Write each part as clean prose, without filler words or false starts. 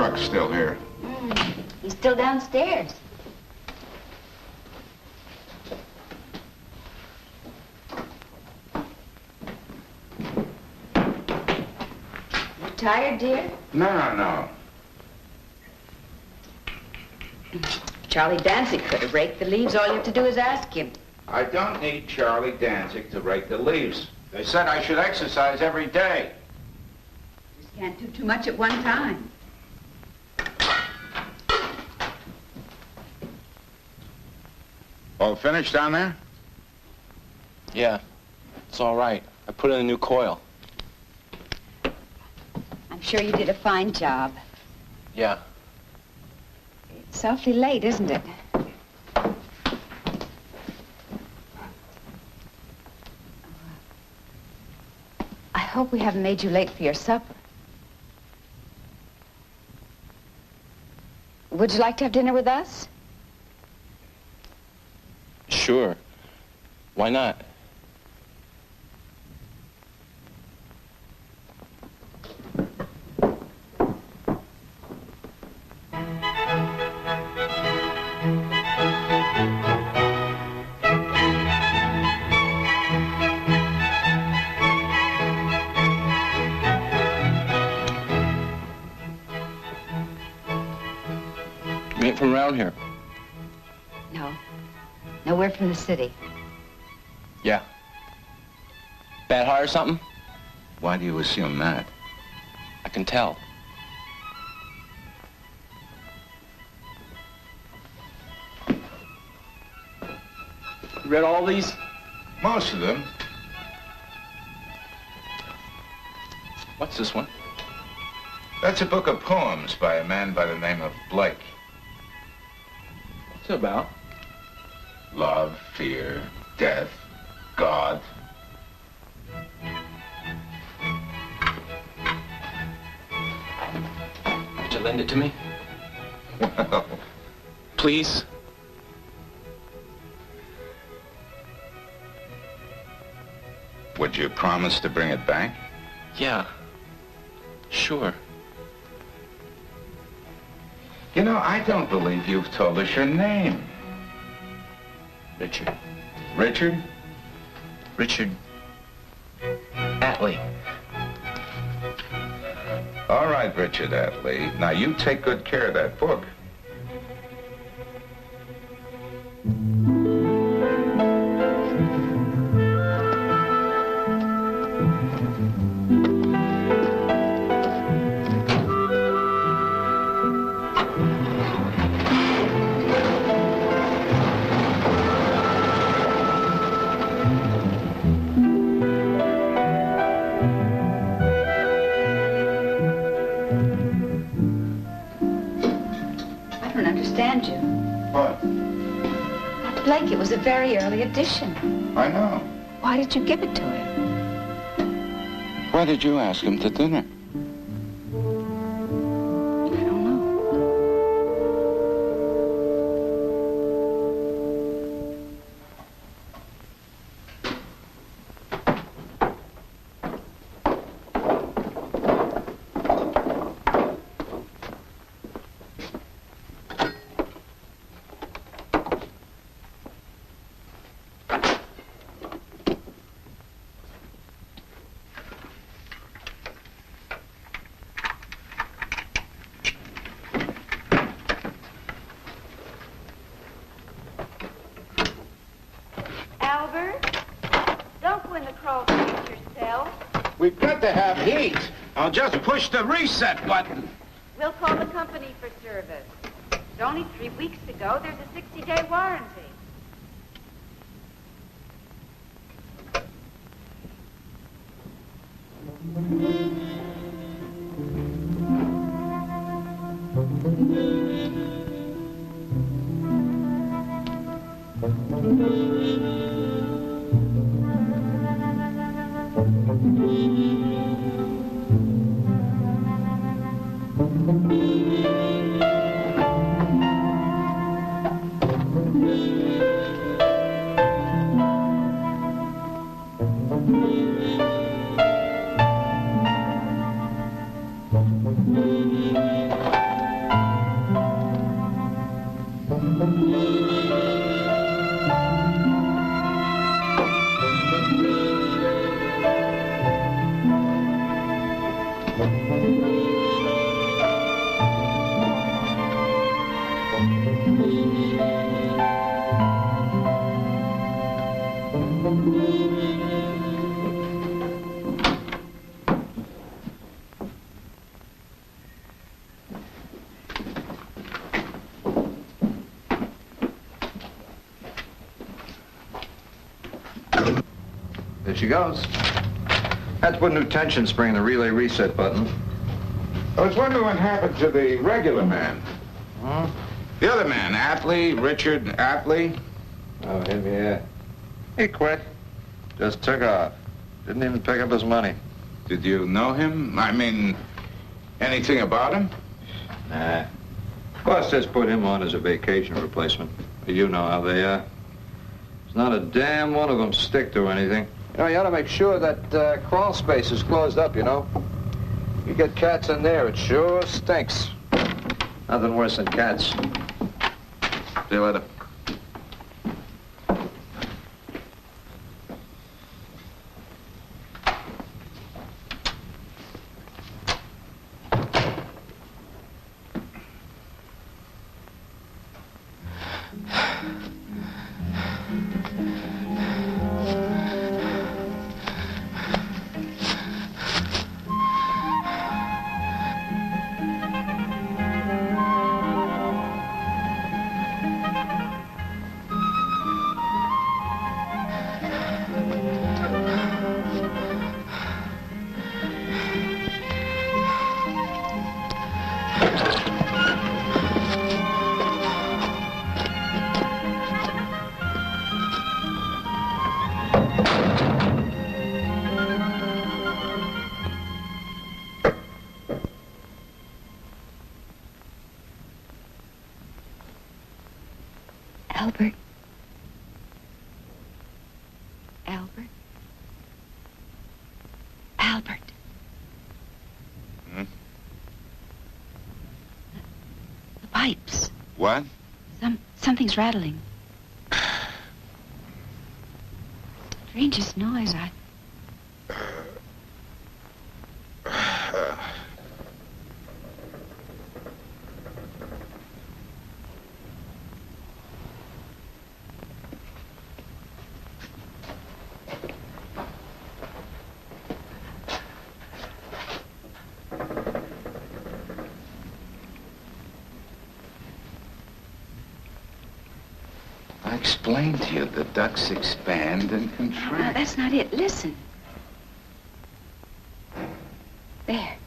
Truck's still here. He's still downstairs. You tired, dear? No. Charlie Danzig could have raked the leaves. All you have to do is ask him. I don't need Charlie Danzig to rake the leaves. They said I should exercise every day. Just can't do too much at one time. All finished down there? Yeah, it's all right. I put in a new coil. I'm sure you did a fine job. Yeah. It's awfully late, isn't it? I hope we haven't made you late for your supper. Would you like to have dinner with us? Sure. Why not? You ain't from around here? No, we're from the city. Yeah. Bad heart or something? Why do you assume that? I can tell. You read all these? Most of them. What's this one? That's a book of poems by a man by the name of Blake. What's it about? Love, fear, death, God. Would you lend it to me? Well, Please? would you promise to bring it back? Yeah. Sure. You know, I don't believe you've told us your name. Richard. Richard? Richard Atlee. All right, Richard Atlee. Now, you take good care of that book. Blake, it was a very early edition. I know. Why did you give it to him? Why did you ask him to dinner? I don't know. We've got to have heat. I'll just push the reset button. We'll call the company for service. It's only 3 weeks ago. There's a 60-day warranty. There she goes. Had to put a new tension spring in the relay reset button. I was wondering what happened to the regular man. Huh? The other man, Apley, Richard Apley. Oh, him, yeah. He quit. Just took off. Didn't even pick up his money. Did you know him? I mean, anything about him? Nah. Boss just put him on as a vacation replacement. You know how they are. There's not a damn one of them stick to anything. You know, you ought to make sure that Crawlspace is closed up, you know. You get cats in there, it sure stinks. Nothing worse than cats. See you later. Albert. Albert. Albert. Hmm? The pipes. What? Something's rattling. Strangest noise. I explained to you the ducts expand and contract. No, that's not it. Listen. There.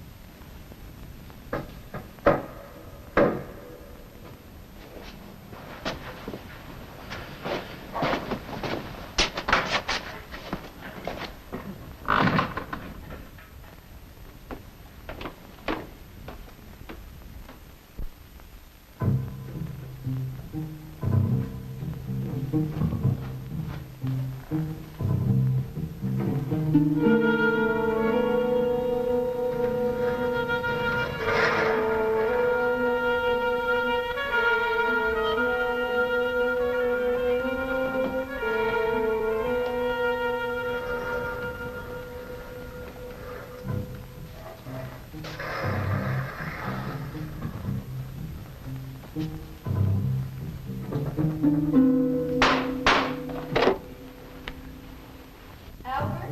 Albert,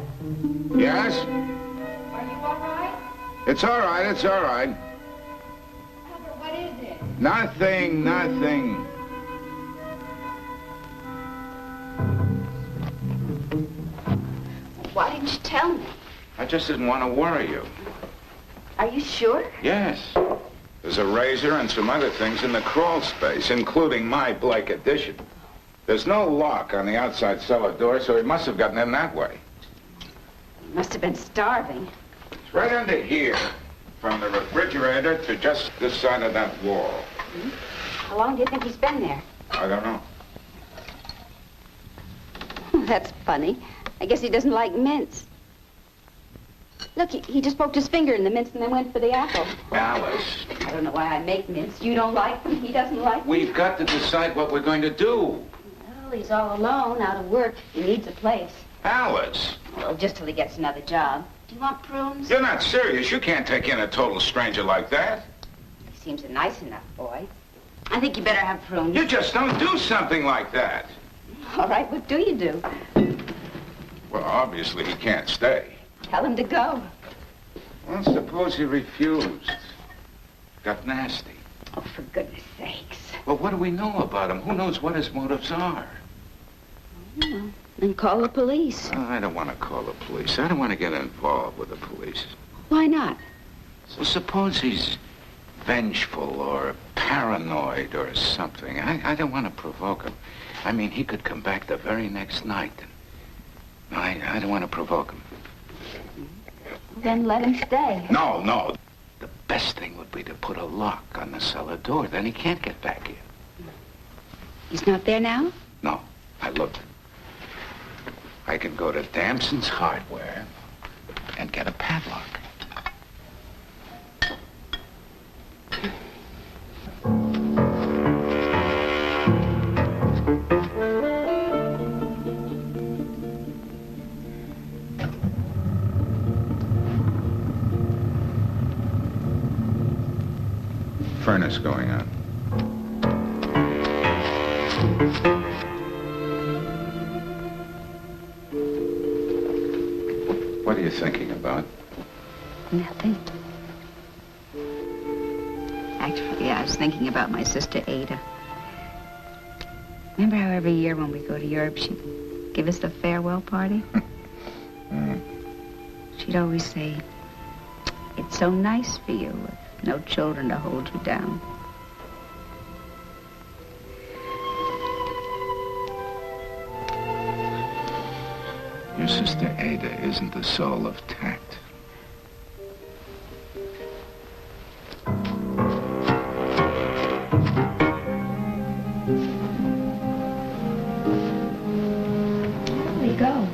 Yes? are you all right? It's all right, it's all right. Albert, what is it? Nothing, nothing. Why didn't you tell me? I just didn't want to worry you. Are you sure? Yes. There's a razor and some other things in the crawl space, including my Blake edition. There's no lock on the outside cellar door, so he must have gotten in that way. You must have been starving. It's right under here, from the refrigerator to just this side of that wall. How long do you think he's been there? I don't know. That's funny. I guess he doesn't like mints. Look, he just poked his finger in the mints and then went for the apple. Alice, I don't know why I make mints. You don't like them, he doesn't like them. we've got to decide what we're going to do. Well, he's all alone, out of work. He needs a place. Alice, Well, just till he gets another job. Do you want prunes? you're not serious. You can't take in a total stranger like that. He seems a nice enough boy. I think you better have prunes. You just don't do something like that. All right, what do you do? Well, obviously he can't stay. Tell him to go. Well, suppose he refused. Got nasty. Oh, for goodness sakes. Well, what do we know about him? Who knows what his motives are? Well, then call the police. Well, I don't want to call the police. I don't want to get involved with the police. Why not? So suppose he's vengeful or paranoid or something. I don't want to provoke him. I mean, he could come back the very next night. I don't want to provoke him. Then let him stay. No, no. The best thing would be to put a lock on the cellar door. Then he can't get back in. He's not there now? No, I looked. I can go to Damson's Hardware and get a padlock. Furnace going on. What are you thinking about? Nothing. Actually, I was thinking about my sister Ada. Remember how every year when we go to Europe, she'd give us the farewell party? She'd always say, "It's so nice for you with no children to hold you down." Your sister Ada isn't the soul of tact. There you go.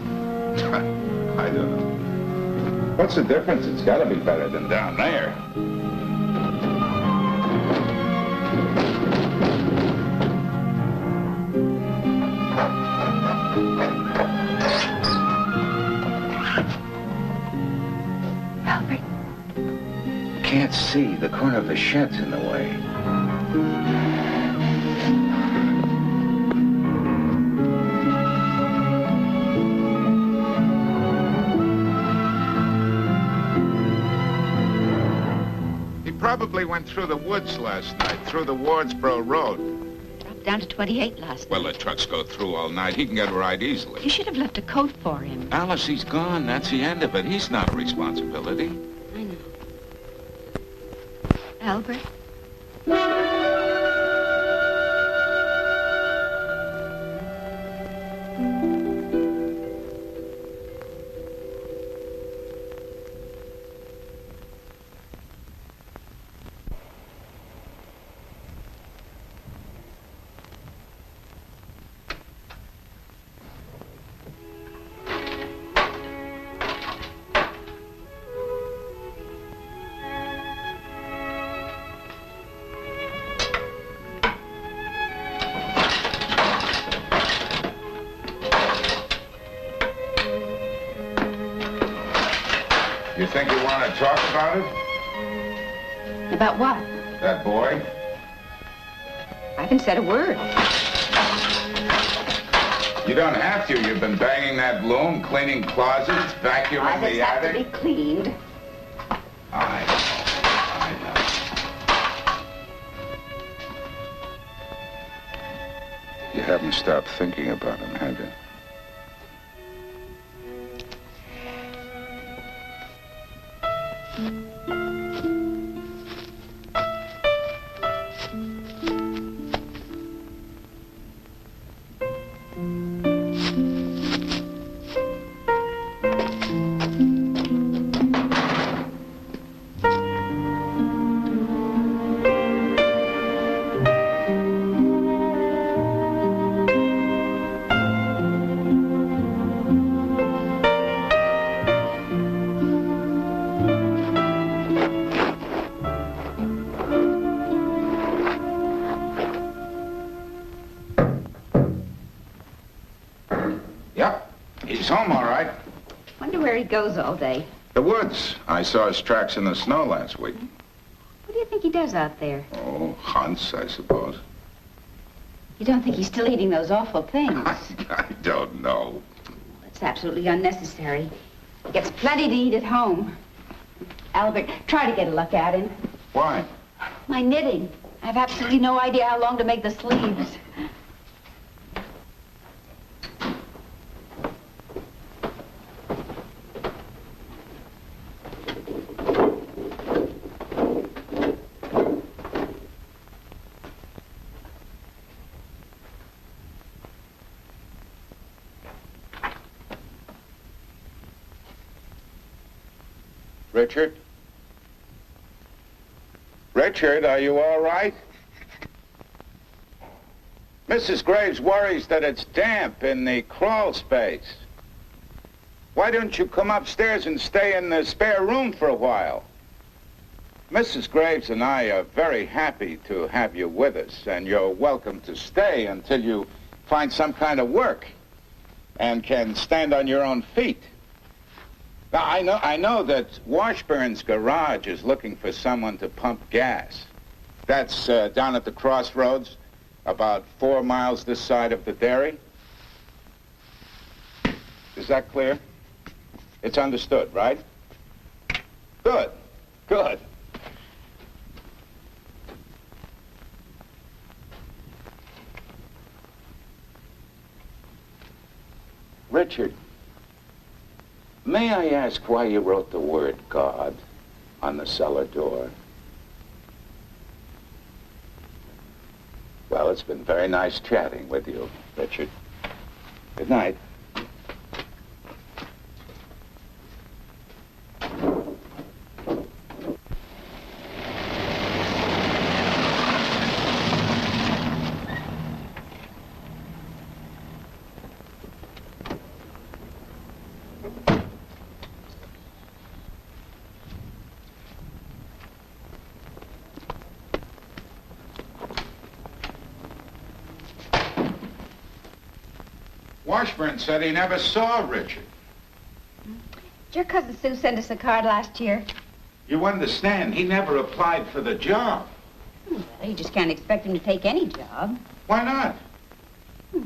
I don't know. What's the difference? It's got to be better than down there. Albert, Can't see. The corner of the shed's in the way. He probably went through the woods last night, through the Wardsboro Road. dropped down to 28 last Well, night. the trucks go through all night. He can get a ride easily. You should have left a coat for him. Alice, he's gone. That's the end of it. He's not a responsibility. I know. Albert? You think you want to talk about it? About what? That boy? I haven't said a word. You don't have to. You've been banging that loom, cleaning closets, vacuuming the Closets have to attic. be cleaned. I know. You haven't stopped thinking about him, have you? Yep, he's home all right. Wonder where he goes all day. The woods. I saw his tracks in the snow last week. What do you think he does out there? Oh, hunts, I suppose. You don't think he's still eating those awful things? I don't know. It's absolutely unnecessary. He gets plenty to eat at home. Albert, try to get a look at him. Why? My knitting. I have absolutely no idea how long to make the sleeves. Richard? Richard, are you all right? Mrs. Graves worries that it's damp in the crawl space. Why don't you come upstairs and stay in the spare room for a while? Mrs. Graves and I are very happy to have you with us, and you're welcome to stay until you find some kind of work and can stand on your own feet. Now, I know that Washburn's garage is looking for someone to pump gas. That's down at the crossroads, about 4 miles this side of the dairy. Is that clear? It's understood, right? Good, good. Richard. May I ask why you wrote the word God on the cellar door? Well, it's been very nice chatting with you, Richard. Good night. Washburn said he never saw Richard. Did your cousin Sue send us a card last year? You understand, he never applied for the job. Well, you just can't expect him to take any job. Why not?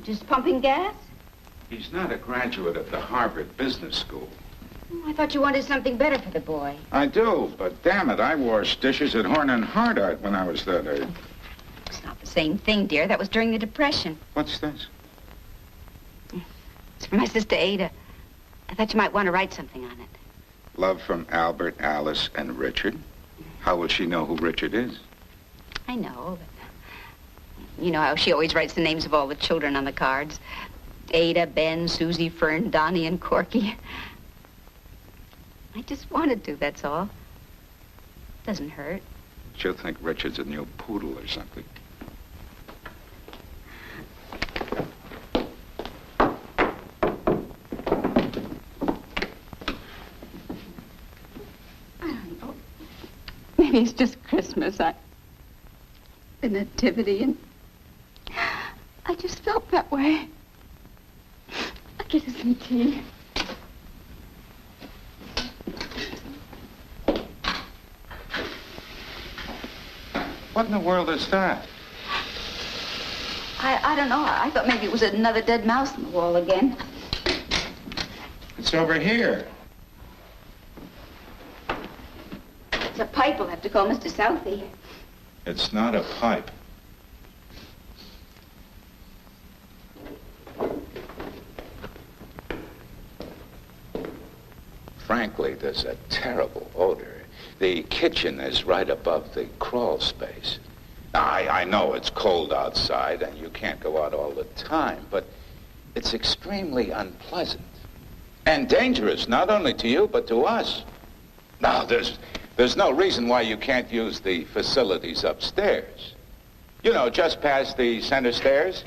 Just pumping gas? He's not a graduate of the Harvard Business School. I thought you wanted something better for the boy. I do, but damn it, I washed dishes at Horn and Hardart when I was that age. It's not the same thing, dear. That was during the Depression. What's this? It's for my sister Ada. I thought you might want to write something on it. Love from Albert, Alice, and Richard. How will she know who Richard is? I know, but you know how she always writes the names of all the children on the cards. Ada, Ben, Susie, Fern, Donnie, and Corky. I just wanted to, that's all. Doesn't hurt. She'll think Richard's a new poodle or something. Maybe it's just Christmas. The nativity, and I just felt that way. I'll get us some tea. What in the world is that? I don't know. I thought maybe it was another dead mouse on the wall again. It's over here. It's a pipe. We'll have to call Mr. Southey. It's not a pipe. Frankly, there's a terrible odor. The kitchen is right above the crawl space. I know it's cold outside and you can't go out all the time, but it's extremely unpleasant and dangerous, not only to you, but to us. Now, there's no reason why you can't use the facilities upstairs. You know, just past the center stairs.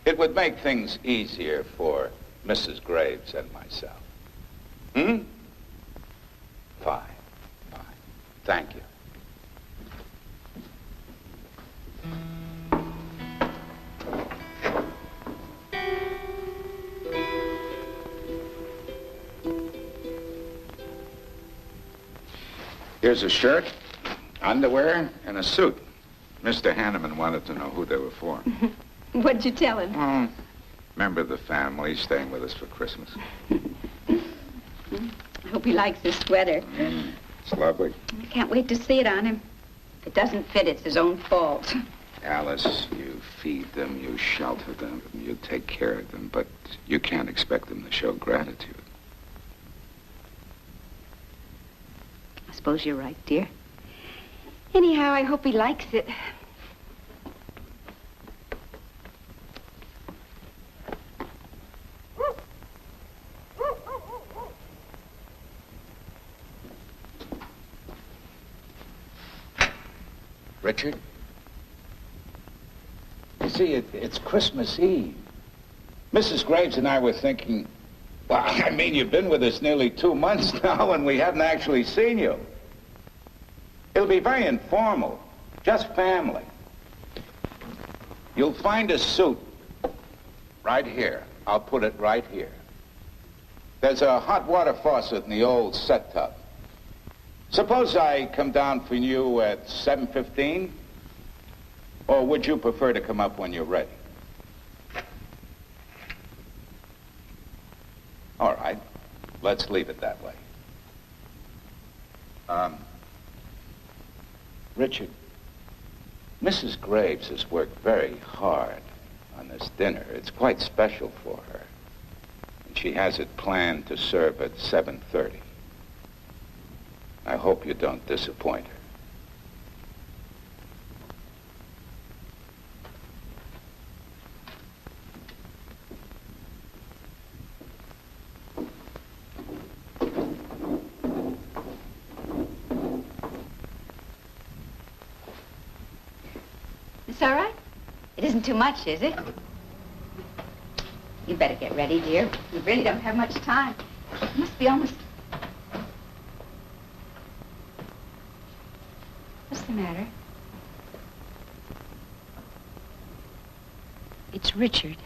It would make things easier for Mrs. Graves and myself. Fine, fine. Thank you. Here's a shirt, underwear, and a suit. Mr. Hanneman wanted to know who they were for. What'd you tell him? Member of the family staying with us for Christmas. I hope he likes this sweater. It's lovely. I can't wait to see it on him. If it doesn't fit, it's his own fault. Alice, you feed them, you shelter them, you take care of them, but you can't expect them to show gratitude. I suppose you're right, dear. Anyhow, I hope he likes it. Richard? You see, it's Christmas Eve. Mrs. Graves and I were thinking, well, I mean, you've been with us nearly 2 months now, and we haven't actually seen you. It'll be very informal, just family. You'll find a suit right here. I'll put it right here. There's a hot water faucet in the old set tub. Suppose I come down for you at 7:15? Or would you prefer to come up when you're ready? All right. Let's leave it that way. Richard, Mrs. Graves has worked very hard on this dinner. It's quite special for her. And she has it planned to serve at 7:30. I hope you don't disappoint her. It's all right? It isn't too much, is it? You better get ready, dear. We really don't have much time. It must be almost... What's the matter? It's Richard.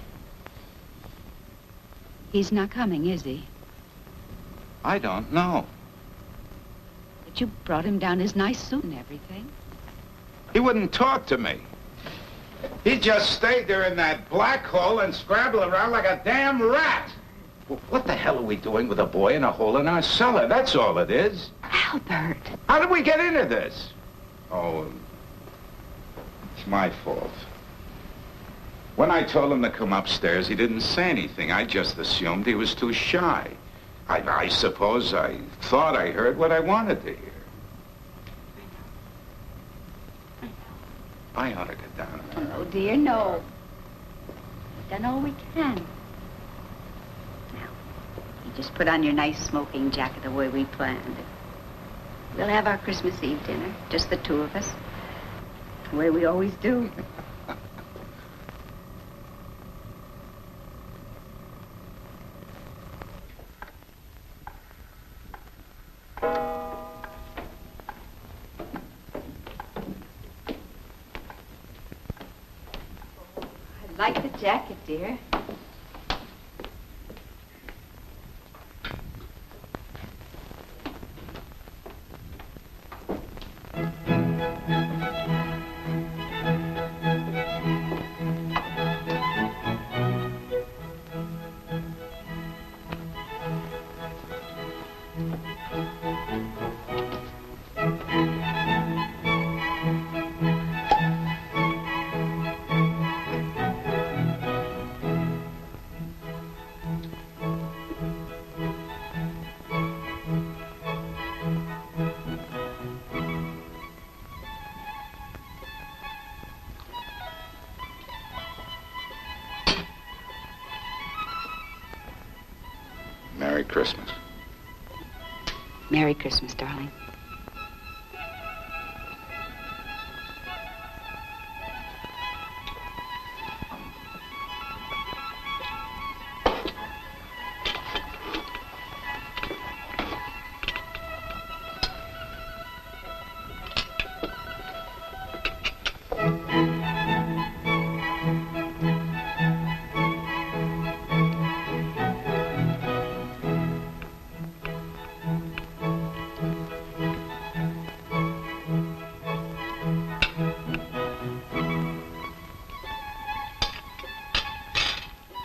He's not coming, is he? I don't know. But you brought him down his nice suit and everything. He wouldn't talk to me. He just stayed there in that black hole and scrabbled around like a damn rat. Well, what the hell are we doing with a boy in a hole in our cellar? That's all it is. Albert. How did we get into this? Oh, it's my fault. When I told him to come upstairs, he didn't say anything. I just assumed he was too shy. I suppose I thought I heard what I wanted to hear. I ought to get down there. Oh, dear, no. We've done all we can. Now, you just put on your nice smoking jacket the way we planned it. We'll have our Christmas Eve dinner, just the two of us, the way we always do. I like the jacket, dear. Christmas. Merry Christmas, darling.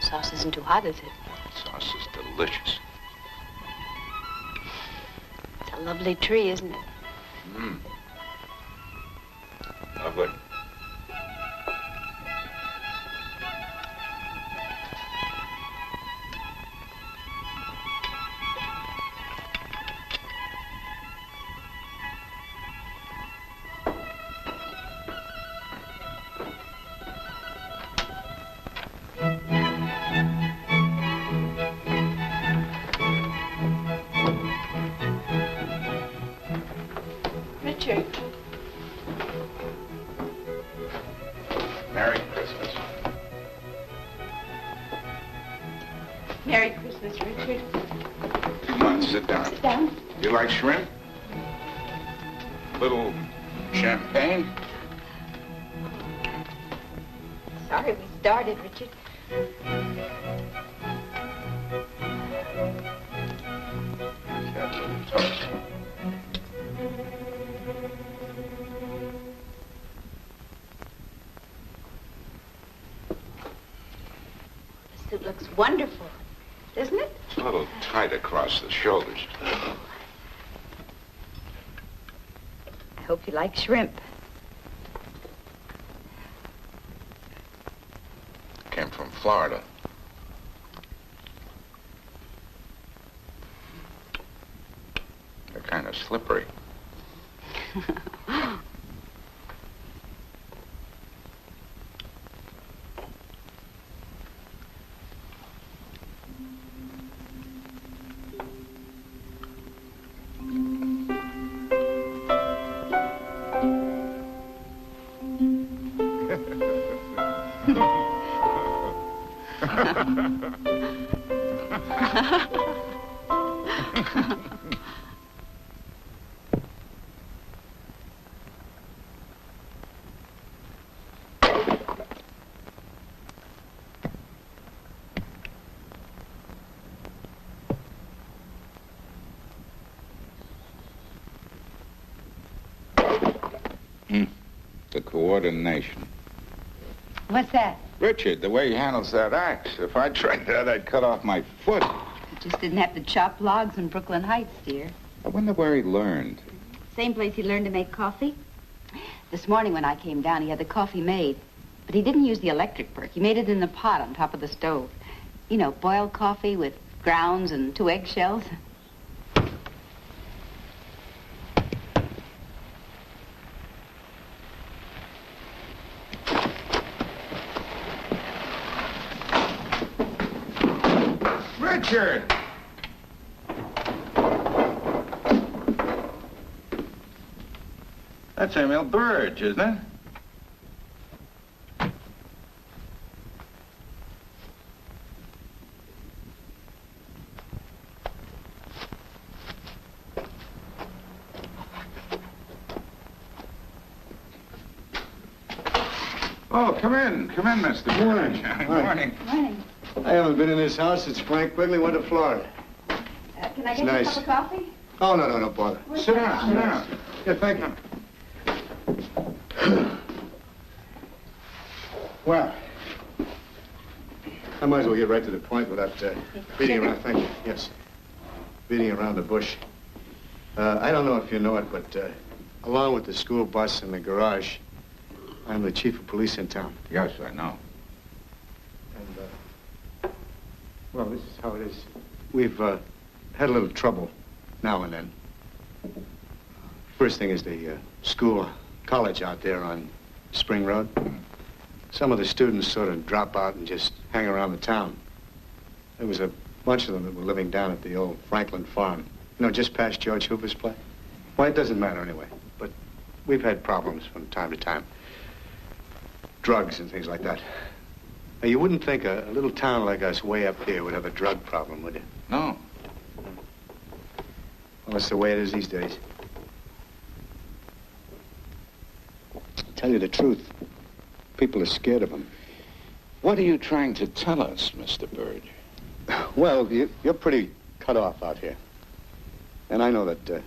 Sauce isn't too hot, is it? Sauce is delicious. It's a lovely tree, isn't it? Mmm. Lovely. Richard. Merry Christmas. Merry Christmas, Richard. Come on, sit down. Sit down. You like shrimp? Little champagne? Sorry we started, Richard. Have a little toast. The suit looks wonderful, doesn't it? It's a little tight across the shoulders. I hope you like shrimp. Came from Florida. They're kind of slippery. The coordination. What's that? Richard, the way he handles that axe. If I tried that, I'd cut off my foot. You just didn't have to chop logs in Brooklyn Heights, dear. I wonder where he learned. Same place he learned to make coffee. This morning when I came down, he had the coffee made. But he didn't use the electric perk. He made it in the pot on top of the stove. You know, boiled coffee with grounds and 2 eggshells. Richard! That's Emil Burge, isn't it? Oh, come in, Mr. Morning. Burge. Hi. Morning. Morning. I haven't been in this house since Frank Quigley went to Florida. Can I It's get nice. you a cup of coffee? Oh, no bother. Sit down, sit down. Yeah, thank you. Well, I might as well get right to the point without beating around. Thank you. Yes. Beating around the bush. I don't know if you know it, but along with the school bus and the garage, I'm the chief of police in town. Yes, I know. And, well, this is how it is. We've had a little trouble now and then. First thing is the college out there on Spring Road. Some of the students sort of drop out and just hang around the town. There was a bunch of them that were living down at the old Franklin farm. You know, just past George Hoover's place. Well, it doesn't matter anyway. But we've had problems from time to time. Drugs and things like that. Now, you wouldn't think a little town like us way up here would have a drug problem, would you? No. Well, that's the way it is these days. To tell you the truth, people are scared of them. What are you trying to tell us, Mr. Bird? Well, you're pretty cut off out here. And I know that,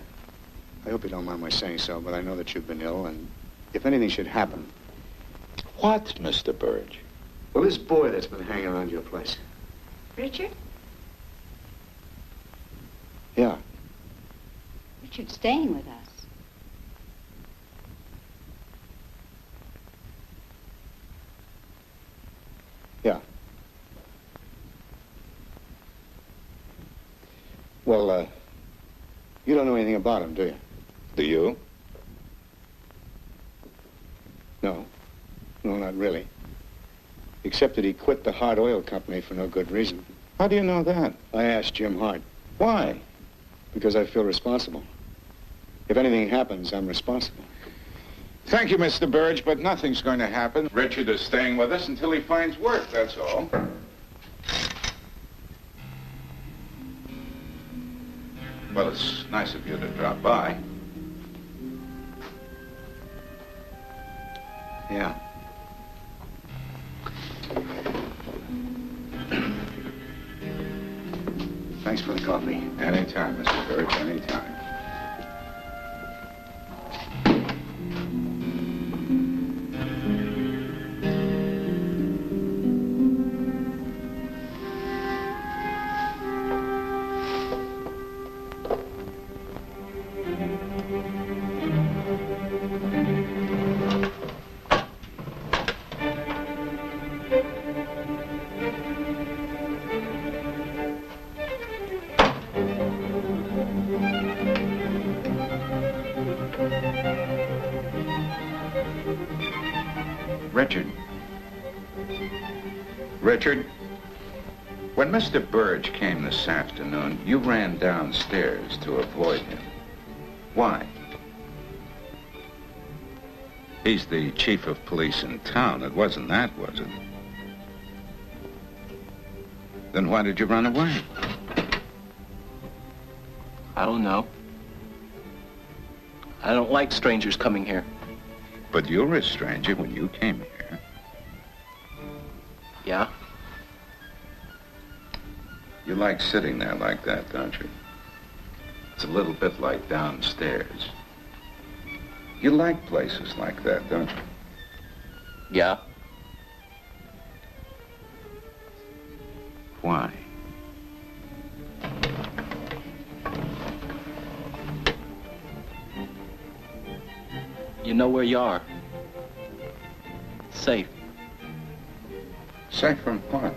I hope you don't mind my saying so, but I know that you've been ill, and if anything should happen... What, Mr. Bird? Well, this boy that's been hanging around your place. Richard? Yeah. Richard's staying with us. Yeah. Well, you don't know anything about him, do you? Do you? No. No, not really. Except that he quit the Hard Oil Company for no good reason. How do you know that? I asked Jim Hart. Why? Because I feel responsible. If anything happens, I'm responsible. Thank you, Mr. Burge, but nothing's going to happen. Richard is staying with us until he finds work, that's all. Well, it's nice of you to drop by. Yeah. Thanks for the coffee. Anytime, Mr. Burge, anytime. Richard, when Mr. Burge came this afternoon, you ran downstairs to avoid him. Why? He's the chief of police in town. It wasn't that, was it? Then why did you run away? I don't know. I don't like strangers coming here. But you were a stranger when you came here. Yeah? You like sitting there like that, don't you? It's a little bit like downstairs. You like places like that, don't you? Yeah. Why? You know where you are. Safe. Safe from what?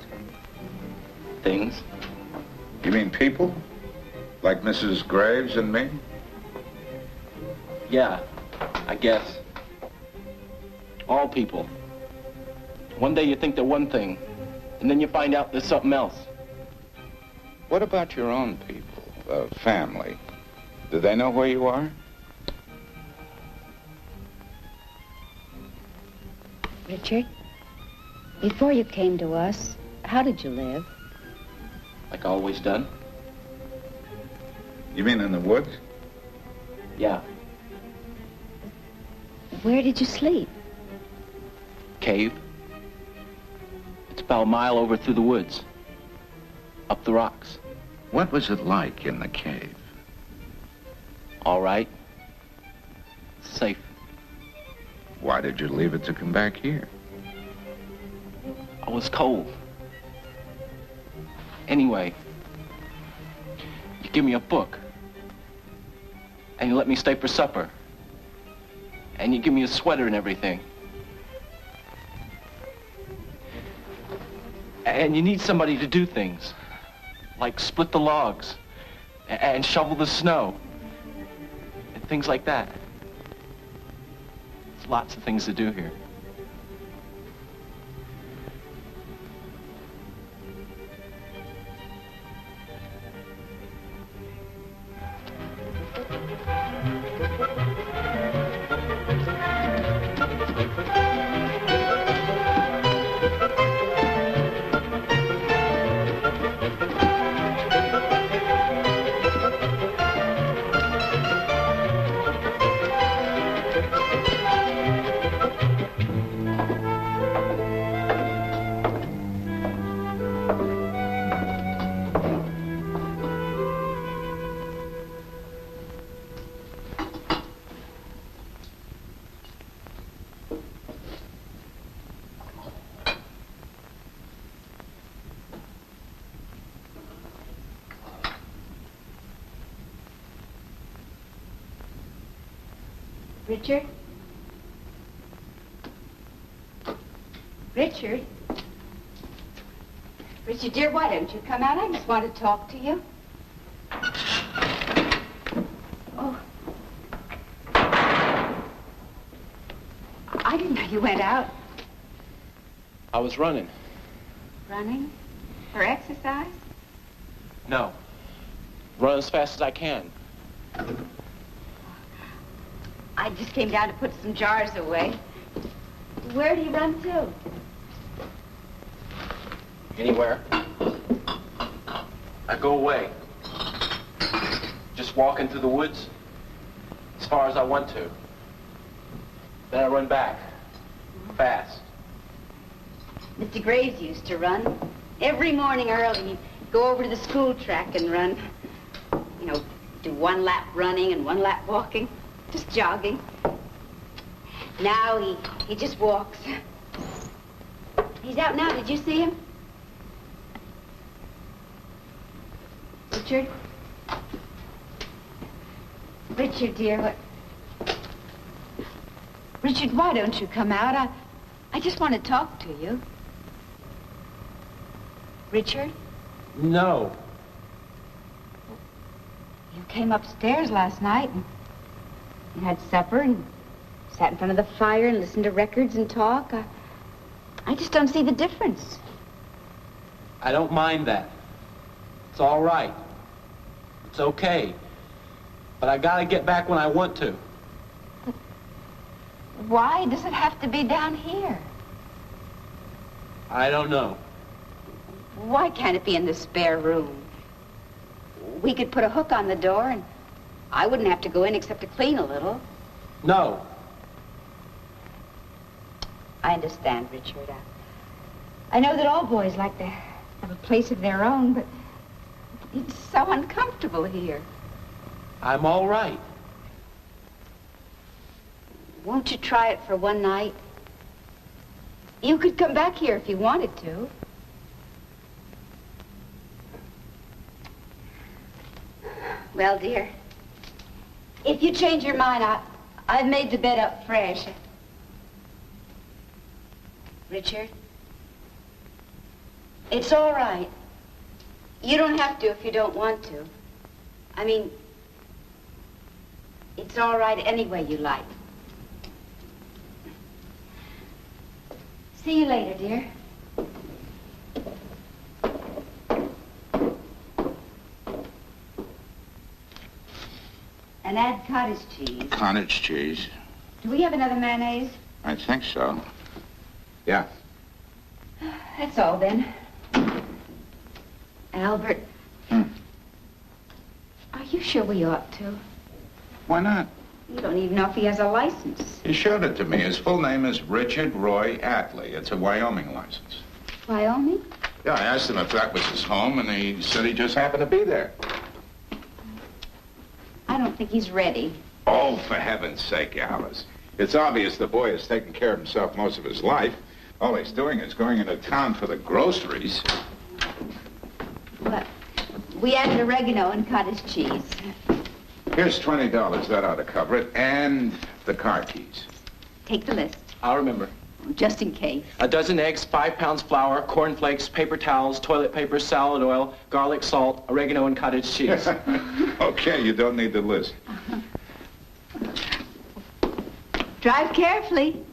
Things. You mean people? Like Mrs. Graves and me? Yeah, I guess. All people. One day you think they're one thing, and then you find out there's something else. What about your own people, family? Do they know where you are? Richard, before you came to us, how did you live? Like I always done. You mean in the woods? Yeah. Where did you sleep? Cave. It's about a mile over through the woods. Up the rocks. What was it like in the cave? All right. Safe. Why did you leave it to come back here? I was cold. Anyway, you give me a book. And you let me stay for supper. And you give me a sweater and everything. And you need somebody to do things. Like split the logs. And shovel the snow. And things like that. There's lots of things to do here. Richard? Richard? Richard, dear, why don't you come out? I just want to talk to you. Oh. I didn't know you went out. I was running. Running? For exercise? No. Run as fast as I can. I just came down to put some jars away. Where do you run to? Anywhere. I go away. Just walking through the woods as far as I want to. Then I run back. Fast. Mr. Graves used to run. Every morning early, he'd go over to the school track and run. You know, do 1 lap running and 1 lap walking. Just jogging. Now he just walks. He's out now. Did you see him? Richard? Richard, dear, what? Richard, why don't you come out? I just want to talk to you. Richard? No. You came upstairs last night and you had supper and sat in front of the fire and listened to records and talk. I just don't see the difference. I don't mind that. It's all right. It's okay. But I gotta get back when I want to. But why does it have to be down here? I don't know. Why can't it be in the spare room? We could put a hook on the door and I wouldn't have to go in except to clean a little. No. I understand, Richard. I know that all boys like to have a place of their own, but it's so uncomfortable here. I'm all right. Won't you try it for one night? You could come back here if you wanted to. Well, dear, if you change your mind, I've made the bed up fresh. Richard, it's all right. You don't have to if you don't want to. I mean, it's all right any way you like. See you later, dear. And add cottage cheese. Cottage cheese. Do we have another mayonnaise? I think so. Yeah. That's all then. Albert. Are you sure we ought to? Why not? You don't even know if he has a license. He showed it to me. His full name is Richard Roy Atlee. It's a Wyoming license. Wyoming? Yeah, I asked him if that was his home, and he said he just happened to be there. I don't think he's ready. Oh, for heaven's sake, Alice. It's obvious the boy has taken care of himself most of his life. All he's doing is going into town for the groceries. But we added oregano and cottage cheese. Here's $20. That ought to cover it. And the car keys. Take the list, I'll remember. just in case. A dozen eggs, 5 pounds flour, cornflakes, paper towels, toilet paper, salad oil, garlic salt, oregano, and cottage cheese. Okay, you don't need the list. Drive carefully.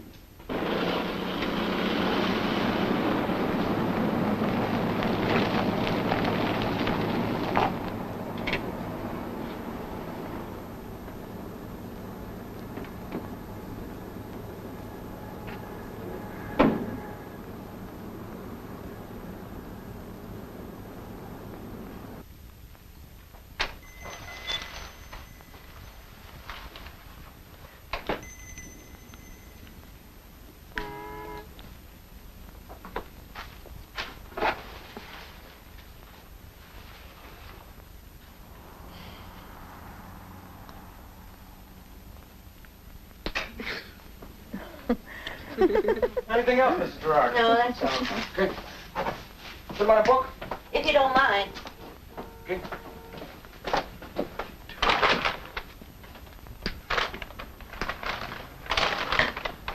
Anything else, Mrs. Gerard? No, that's all. Good. Put my book? If you don't mind. Good.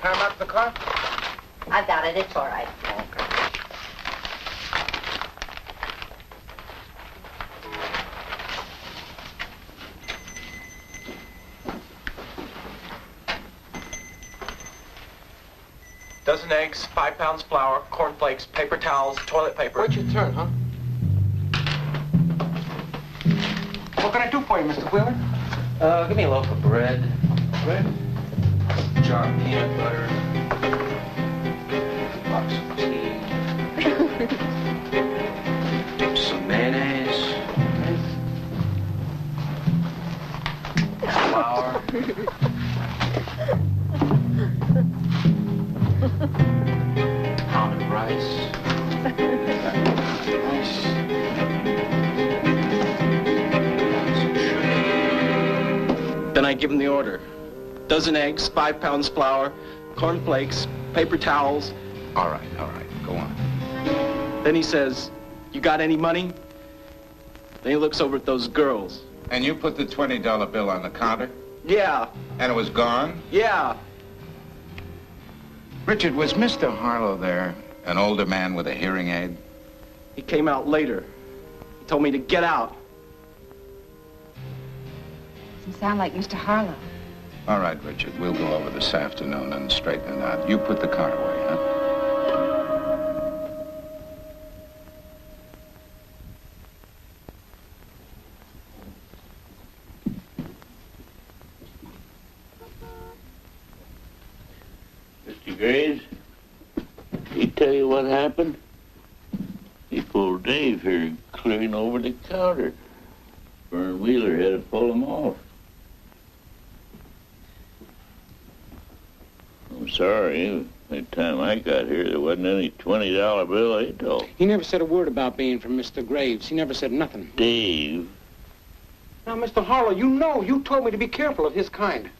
climb out of the car? I've got it. It's all right. Okay. Dozen eggs, 5 pounds flour, cornflakes, paper towels, toilet paper. Wait your turn, huh? What can I do for you, Mr. Wheeler? Give me a loaf of bread. Bread? Jar of peanut butter. Box of tea. Some mayonnaise. Flour. Pound of rice. Then I give him the order. Dozen eggs, 5 pounds flour, cornflakes, paper towels. All right. Go on. Then he says, "You got any money?" Then he looks over at those girls. And you put the $20 bill on the counter? Yeah, And it was gone? yeah. Richard, was Mr. Harlow there? An older man with a hearing aid? He came out later. He told me to get out. Doesn't sound like Mr. Harlow. All right, Richard. We'll go over this afternoon and straighten it out. You put the car away, huh? Mr. Graves, he tell you what happened? He pulled Dave here clearing over the counter. Vern Wheeler had to pull him off. I'm sorry. By the time I got here, there wasn't any $20 bill at all. He never said a word about being from Mr. Graves. He never said nothing. Dave, Now, Mr. Harlow, you told me to be careful of his kind.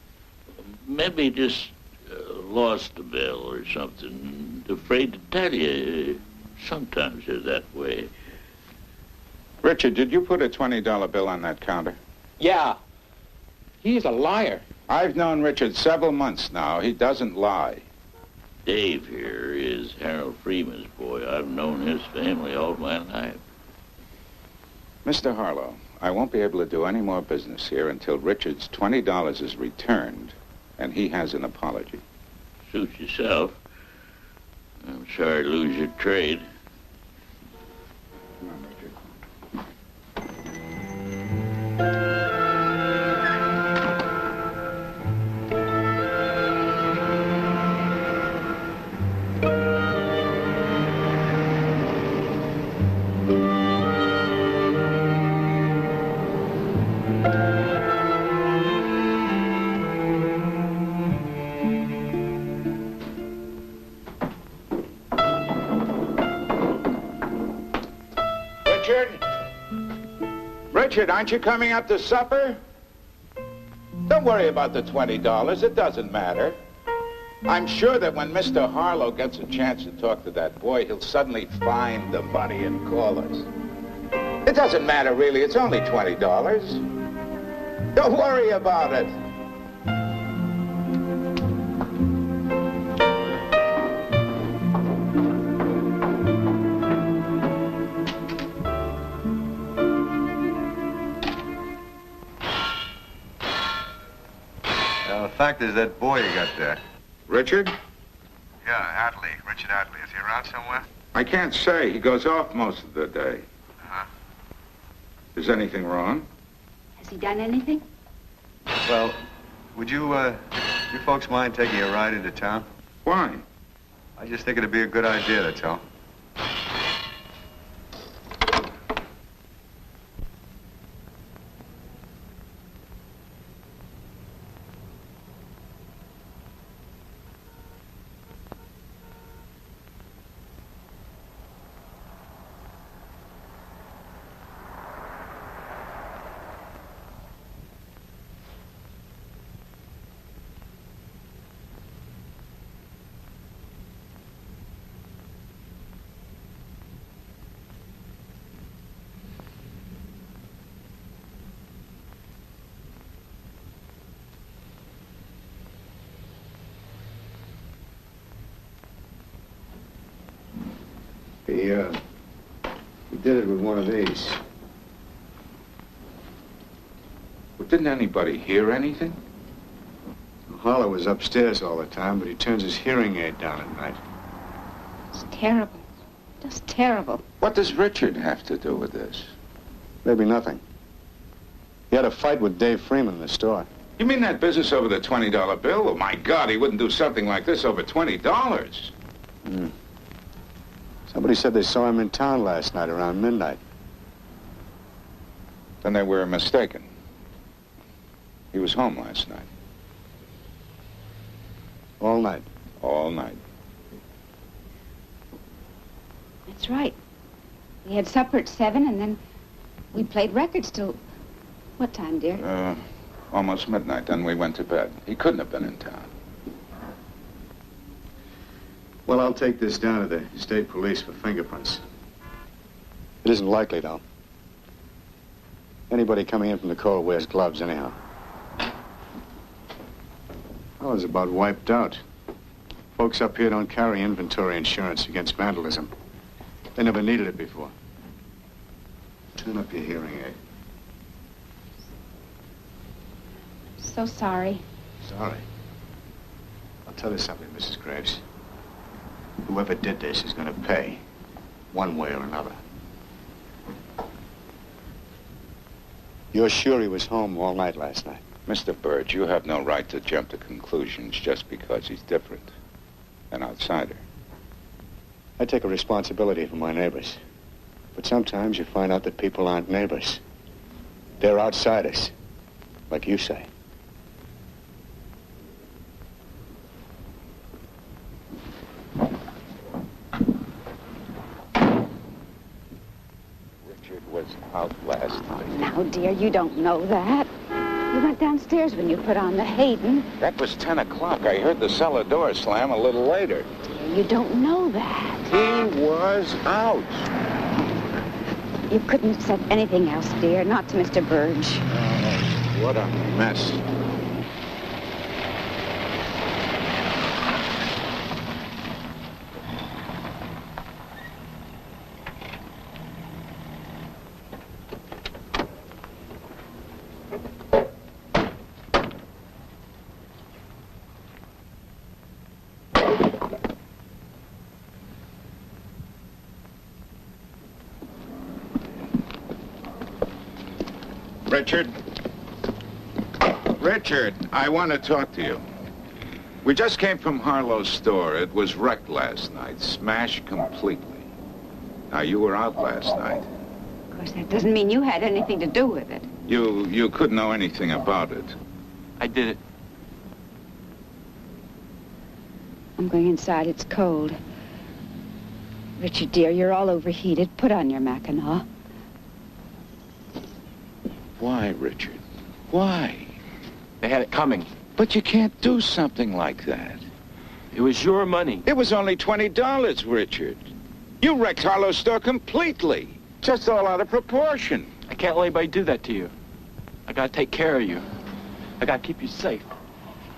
maybe just lost the bill or something. Afraid to tell you. Sometimes they're that way. Richard, did you put a $20 bill on that counter? Yeah. He's a liar. I've known Richard several months now. He doesn't lie. Dave here is Harold Freeman's boy. I've known his family all my life. Mr. Harlow, I won't be able to do any more business here until Richard's $20 is returned and he has an apology. Suit yourself. I'm sorry to lose your trade. Come on, Richard. Richard, aren't you coming up to supper? Don't worry about the $20. It doesn't matter. I'm sure that when Mr. Harlow gets a chance to talk to that boy, he'll suddenly find the money and call us. It doesn't matter, really. It's only $20. Don't worry about it. The fact is that boy you got there. Richard? Yeah, Atley. Richard Atley. Is he around somewhere? I can't say. He goes off most of the day. Uh-huh. Is anything wrong? Has he done anything? Well, would you folks mind taking a ride into town? Why? I just think it'd be a good idea, that's all. He did it with one of these. Well, didn't anybody hear anything? Harlow was upstairs all the time, but he turns his hearing aid down at night. It's terrible. Just terrible. What does Richard have to do with this? Maybe nothing. He had a fight with Dave Freeman in the store. You mean that business over the $20 bill? Oh, my God, he wouldn't do something like this over $20. Somebody said they saw him in town last night around midnight. Then they were mistaken. He was home last night. All night. All night. That's right. We had supper at 7, and then we played records till... What time, dear? Almost midnight. Then we went to bed. He couldn't have been in town. Well, I'll take this down to the state police for fingerprints. It isn't likely, though. Anybody coming in from the cold wears gloves anyhow. I was about wiped out. Folks up here don't carry inventory insurance against vandalism. They never needed it before. Turn up your hearing aid. So sorry. Sorry. I'll tell you something, Mrs. Graves. Whoever did this is going to pay, one way or another. You're sure he was home all night last night? Mr. Burge, you have no right to jump to conclusions just because he's different. An outsider. I take a responsibility for my neighbors. But sometimes you find out that people aren't neighbors. They're outsiders, like you say. Richard was out last night. Now, dear, you don't know that. You went downstairs when you put on the Hayden. That was 10 o'clock. I heard the cellar door slam a little later. Dear, you don't know that. He was out. You couldn't have said anything else, dear, not to Mr. Burge. Oh, what a mess. Richard? Richard, I want to talk to you. We just came from Harlow's store. It was wrecked last night, smashed completely. Now, you were out last night. Of course, that doesn't mean you had anything to do with it. You couldn't know anything about it. I did it. I'm going inside. It's cold. Richard, dear, you're all overheated. Put on your Mackinaw. Why, Richard? Why? They had it coming. But you can't do something like that. It was your money. It was only $20, Richard. You wrecked Harlow's store completely. Just all out of proportion. I can't let anybody do that to you. I gotta take care of you. I gotta keep you safe.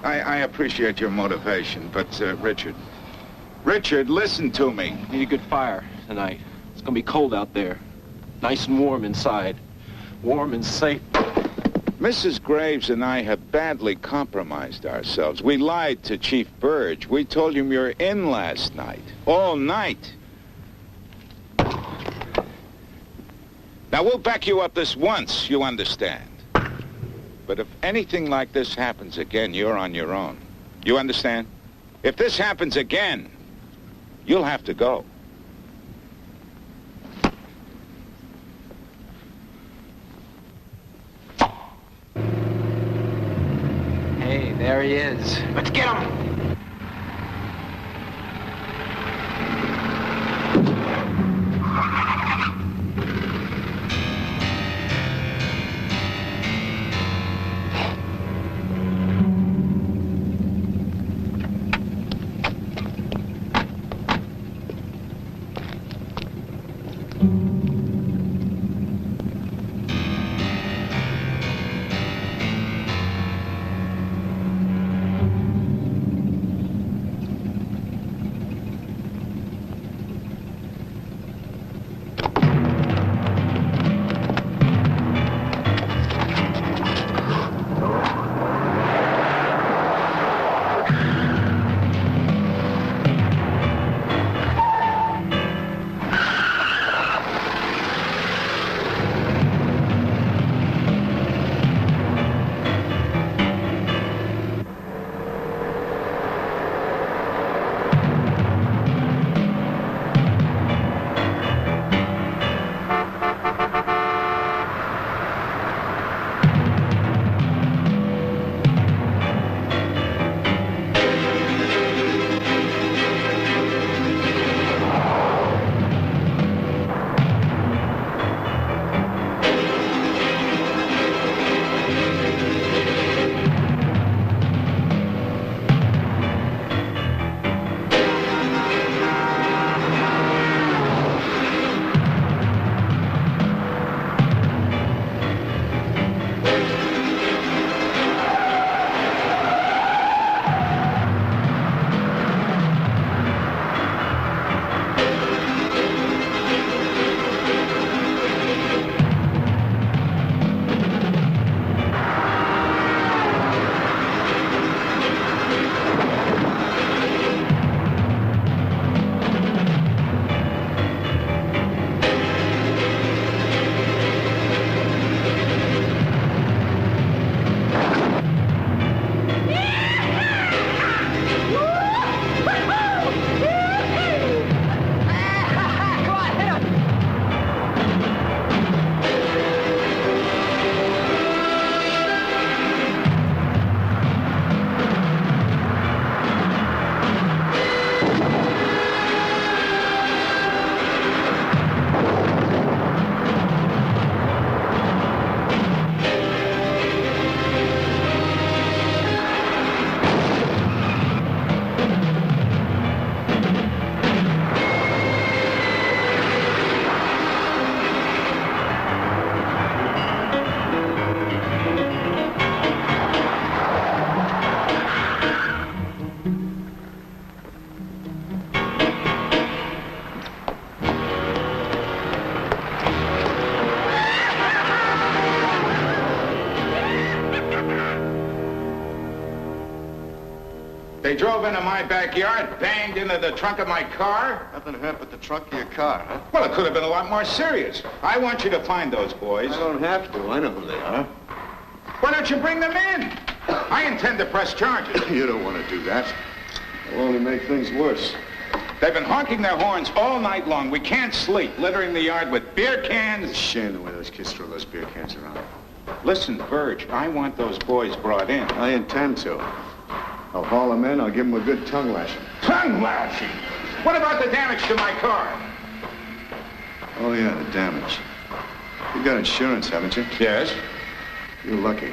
I appreciate your motivation, but, Richard, listen to me. Need a good fire tonight. It's gonna be cold out there. Nice and warm inside. Warm and safe. Mrs. Graves and I have badly compromised ourselves. We lied to Chief Burge. We told him you were in last night. All night. Now, we'll back you up this once, you understand. But if anything like this happens again, you're on your own. You understand? If this happens again, you'll have to go. Hey, there he is. Let's get him! drove into my backyard, banged into the trunk of my car? Nothing hurt but the trunk of your car, huh? Well, it could have been a lot more serious. I want you to find those boys. I don't have to. I know who they are. Why don't you bring them in? I intend to press charges. You don't want to do that. It'll only make things worse. They've been honking their horns all night long. We can't sleep, littering the yard with beer cans. It's a shame the way those kids throw those beer cans around. Listen, Verge, I want those boys brought in. I intend to. I'll haul them in. I'll give them a good tongue lashing. Tongue lashing? What about the damage to my car? Oh, yeah, the damage. You got insurance, haven't you? Yes. You're lucky.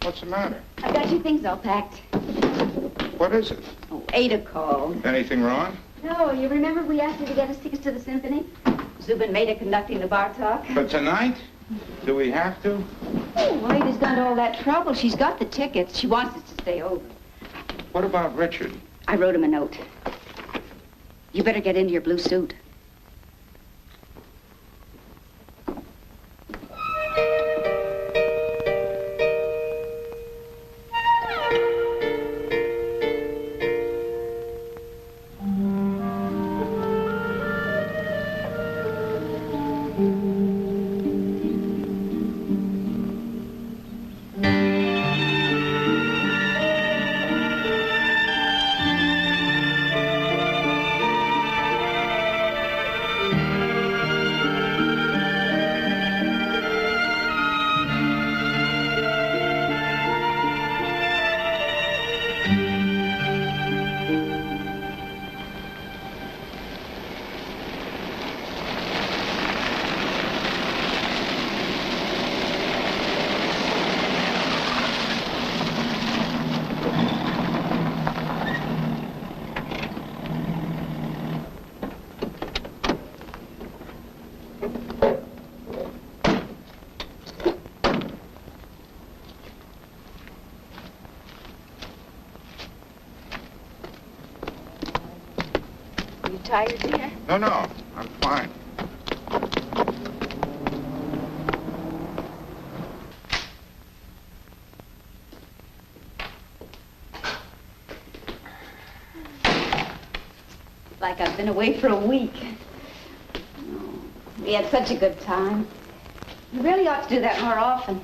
What's the matter? I've got your things all packed. What is it? Oh, Ada called. Anything wrong? No, you remember we asked her to get us tickets to the symphony? Zubin Maida conducting the bar talk. For tonight? Do we have to? Oh, Ada's got all that trouble. She's got the tickets. She wants us to stay over. What about Richard? I wrote him a note. You better get into your blue suit. Tired, dear? No, I'm fine. Like I've been away for a week. We had such a good time. You really ought to do that more often.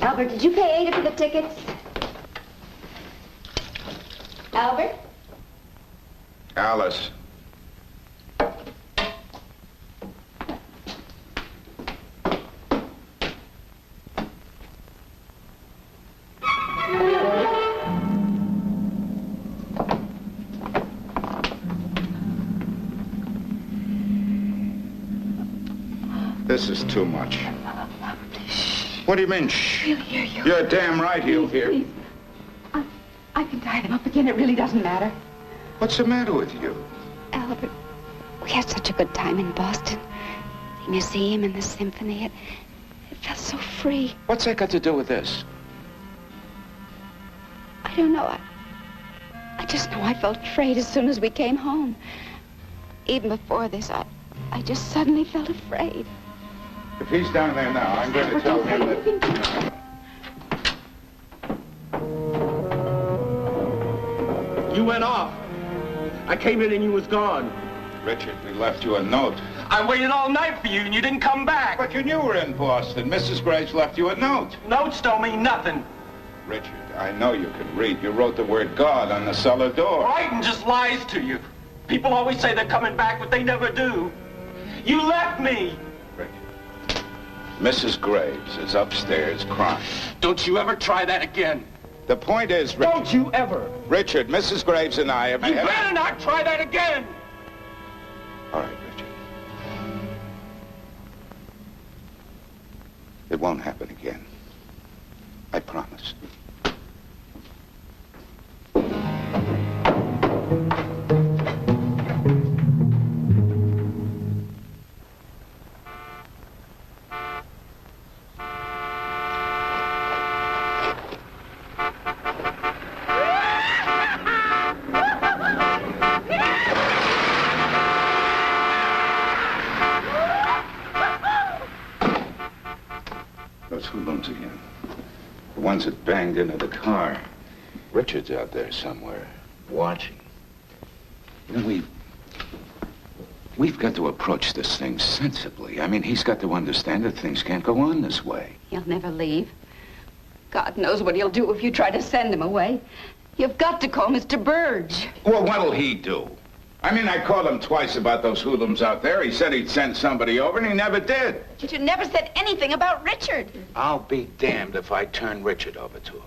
Albert, did you pay Ada for the tickets? Albert? Alice. This is too much. What do you mean, shh? He'll hear you. You're damn right he'll Please, hear. please. I can tie them up again. It really doesn't matter. What's the matter with you? Albert, we had such a good time in Boston. The museum and the symphony. It felt so free. What's that got to do with this? I don't know. I just know I felt afraid as soon as we came home. Even before this, I just suddenly felt afraid. If he's down there now, I'm going to tell him that... You went off. I came in and you was gone. Richard, we left you a note. I waited all night for you and you didn't come back. But you knew we were in Boston. Mrs. Graves left you a note. Notes don't mean nothing. Richard, I know you can read. You wrote the word God on the cellar door. Writing just lies to you. People always say they're coming back, but they never do. You left me. Richard, Mrs. Graves is upstairs crying. Don't you ever try that again. The point is, Richard... Don't you ever! Richard, Mrs. Graves and I have... You better not try that again! All right, Richard. It won't happen again. I promise. Those hoodlums again. The ones that banged into the car. Richard's out there somewhere, watching. You know, we've got to approach this thing sensibly. I mean, he's got to understand that things can't go on this way. He'll never leave. God knows what he'll do if you try to send him away. You've got to call Mr. Burge. Well, what'll he do? I mean, I called him twice about those hoodlums out there. He said he'd send somebody over, and he never did. But you never said anything about Richard. I'll be damned if I turn Richard over to him.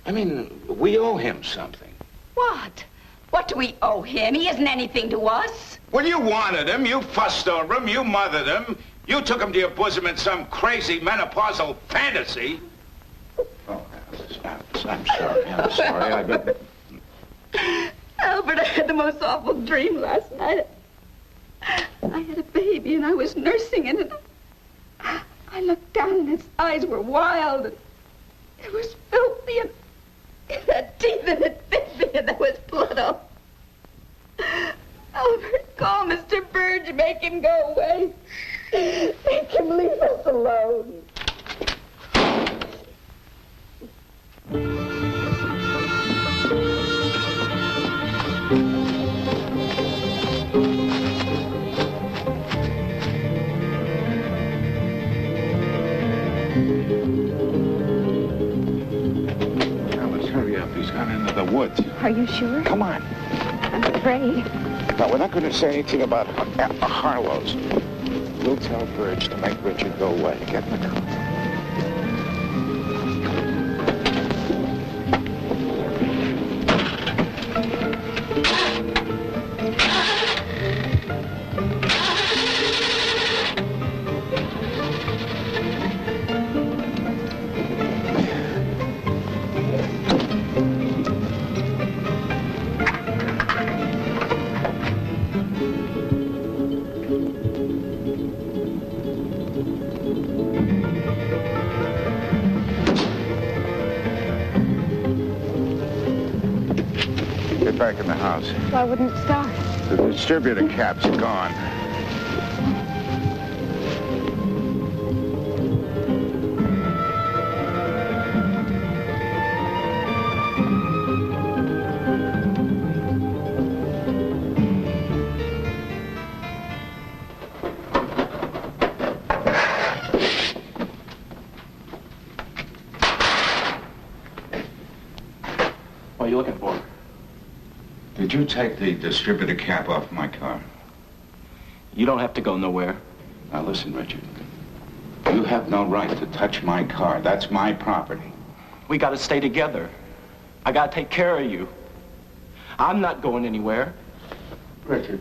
I mean, we owe him something. What? What do we owe him? He isn't anything to us. Well, you wanted him. You fussed over him. You mothered him. You took him to your bosom in some crazy menopausal fantasy. Oh, Alice, I'm sorry. I'm sorry. I've been... Albert, I had the most awful dream last night. I had a baby and I was nursing it, and I looked down and its eyes were wild and it was filthy and it had teeth and it bit me and there was blood on. Albert, call Mr. Burge, make him go away. Make him leave us alone. He's gone into the woods. Are you sure? Come on. I'm afraid. No, we're not going to say anything about Harlow's. We'll tell Burge to make Richard go away. Get in the car. Back in the house. Why wouldn't it start? The distributor cap's gone. What are you looking for? Did you take the distributor cap off my car? You don't have to go nowhere. Now listen, Richard. You have no right to touch my car. That's my property. We gotta stay together. I gotta take care of you. I'm not going anywhere. Richard.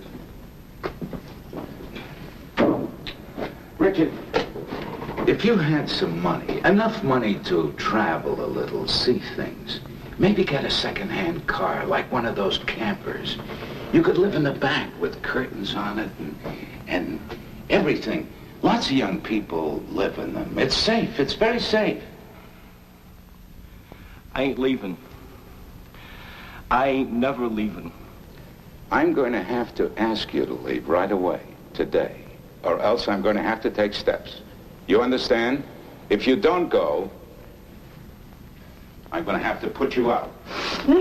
Richard, if you had some money, enough money to travel a little, see things, maybe get a second-hand car, like one of those campers. You could live in the back with curtains on it and everything. Lots of young people live in them. It's safe. It's very safe. I ain't leaving. I ain't never leaving. I'm going to have to ask you to leave right away, today, or else I'm going to have to take steps. You understand? If you don't go, I'm going to have to put you out. No!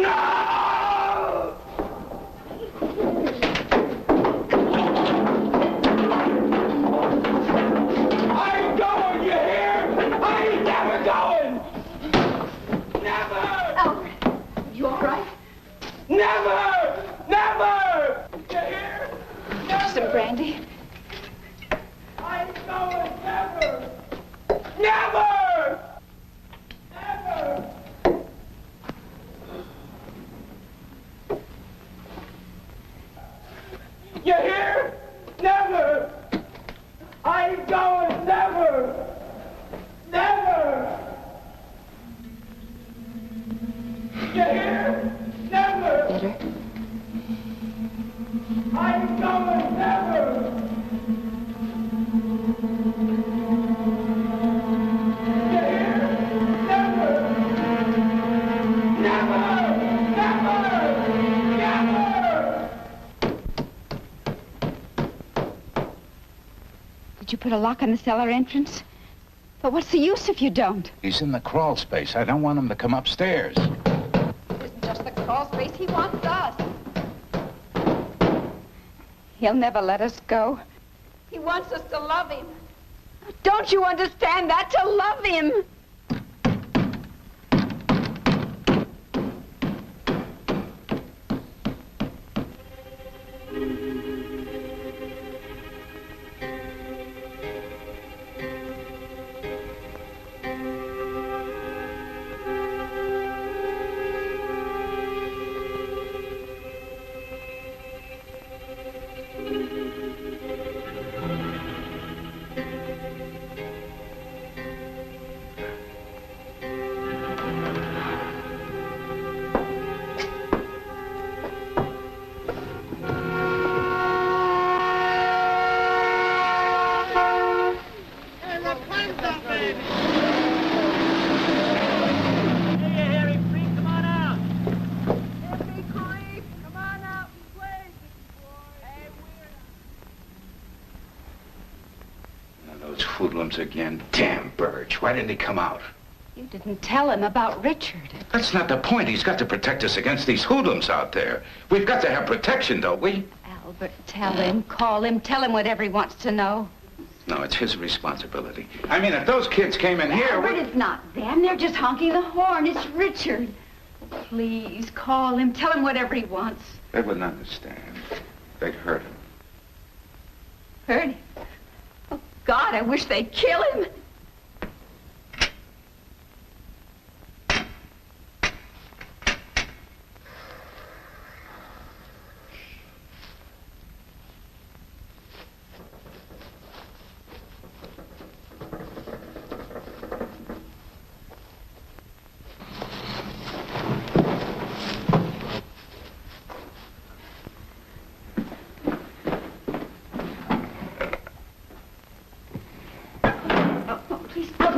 I ain't going, you hear? I ain't never going! Never! Albert, you all right? Never! Never! You hear? Never! Some brandy? I ain't going, never! Never! Never! You hear? Never! I ain't going, never! Never! You hear? Never! Better? I ain't going, never! You hear? Never! Never! Never! Never! Did you put a lock on the cellar entrance? But what's the use if you don't? He's in the crawl space. I don't want him to come upstairs. It isn't just the crawl space. He wants us. He'll never let us go. He wants us to love him. Don't you understand that? To love him. Those hoodlums again. Damn Birch. Why didn't he come out? You didn't tell him about Richard. That's not the point. He's got to protect us against these hoodlums out there. We've got to have protection, don't we? Albert, tell him, call him, tell him whatever he wants to know. No, it's his responsibility. I mean, if those kids came in here... Albert, it's not them. They're just honking the horn. It's Richard. Please, call him, tell him whatever he wants. They wouldn't understand. They'd hurt him. Hurt him? Oh, God, I wish they'd kill him.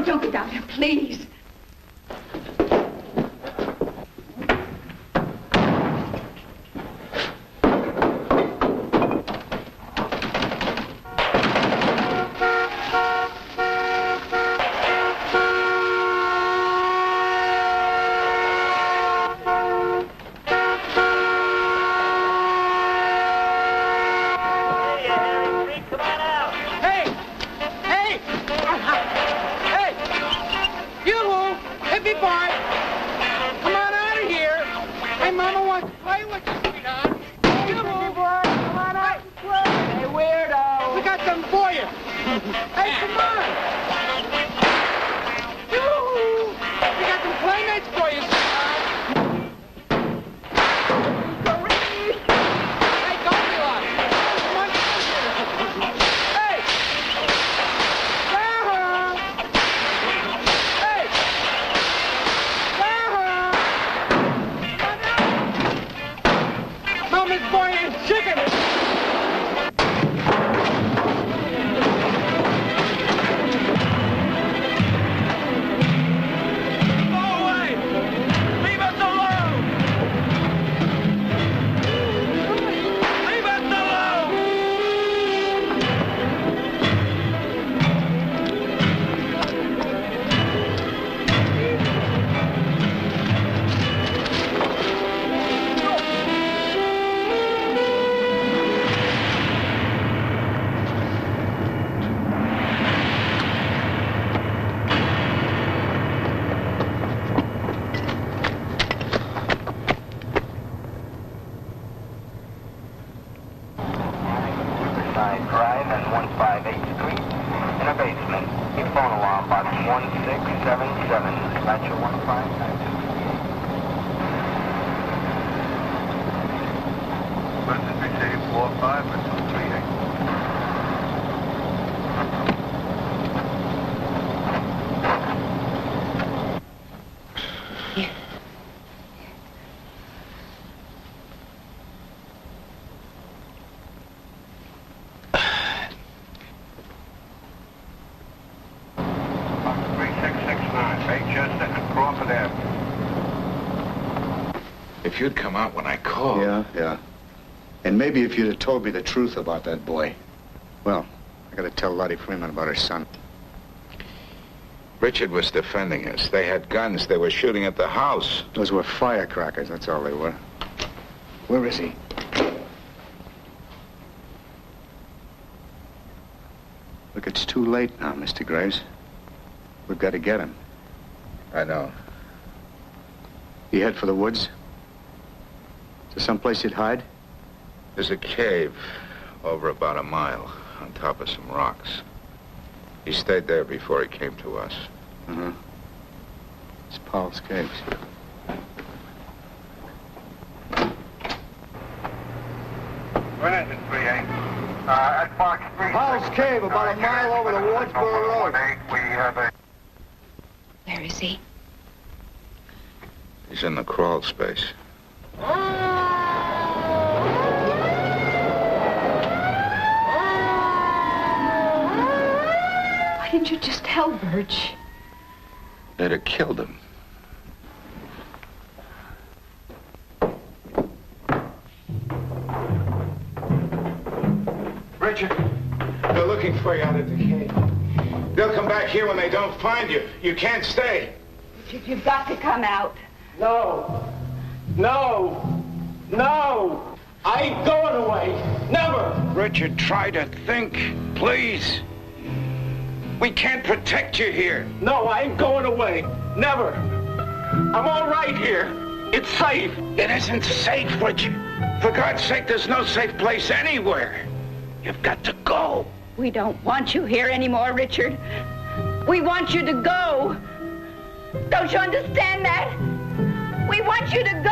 Don't get down here, please. Message received. 45 or 238. If you'd come out when I called. Yeah. And maybe if you'd have told me the truth about that boy. Well, I gotta tell Lottie Freeman about her son. Richard was defending us. They had guns. They were shooting at the house. Those were firecrackers, that's all they were. Where is he? Look, it's too late now, Mr. Graves. We've got to get him. I know. You head for the woods? Is there someplace you'd hide? There's a cave over about a mile on top of some rocks. He stayed there before he came to us. Uh-huh. It's Paul's Caves. Where is it, 38? At Fox Street. Paul's Cave, about a mile over the Wardsboro Road. We have a... Where is he? He's in the Crawlspace. Why didn't you just tell Birch? They'd have killed him. Richard, they're looking for you out at the cave. They'll come back here when they don't find you. You can't stay. You've got to come out. No. I ain't going away. Never. Richard, try to think, please. We can't protect you here. No, I ain't going away. Never. I'm all right here. It's safe. It isn't safe, Richard. For God's sake, there's no safe place anywhere. You've got to go. We don't want you here anymore, Richard. We want you to go. Don't you understand that? We want you to go.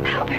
Help.